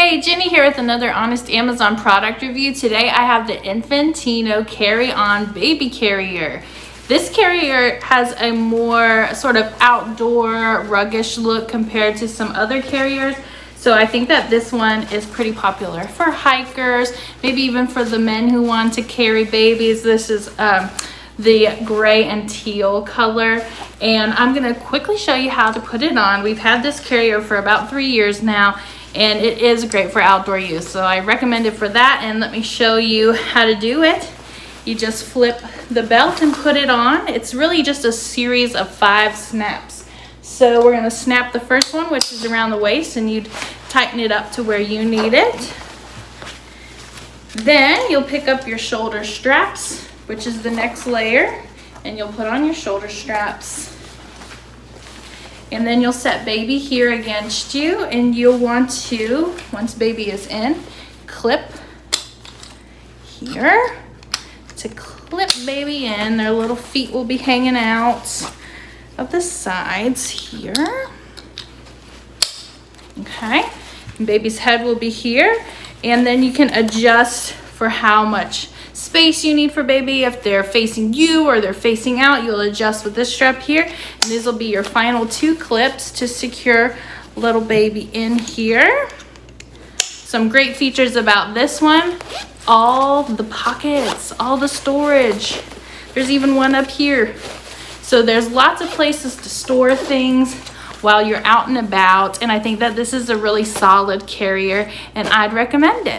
Hey, Jenny here with another honest Amazon product review. Today I have the Infantino carry-on baby carrier. This carrier has a more sort of outdoor, ruggish look compared to some other carriers. So I think that this one is pretty popular for hikers, maybe even for the men who want to carry babies. This is the gray and teal color, and I'm gonna quickly show you how to put it on. We've had this carrier for about 3 years now, and it is great for outdoor use, so I recommend it for that. And let me show you how to do it. You just flip the belt and put it on. It's really just a series of 5 snaps. So we're gonna snap the first one, which is around the waist, and you'd tighten it up to where you need it. Then you'll pick up your shoulder straps, which is the next layer, and you'll put on your shoulder straps. And then you'll set baby here against you, and you'll want to, once baby is in, clip here to clip baby in. Their little feet will be hanging out of the sides here. Okay, and baby's head will be here, and then you can adjust for how much space you need for baby. If they're facing you or they're facing out, you'll adjust with this strap here, and these will be your final 2 clips to secure little baby in here. Some great features about this one: all the pockets, all the storage. There's even one up here, so there's lots of places to store things while you're out and about, and I think that this is a really solid carrier, and I'd recommend it.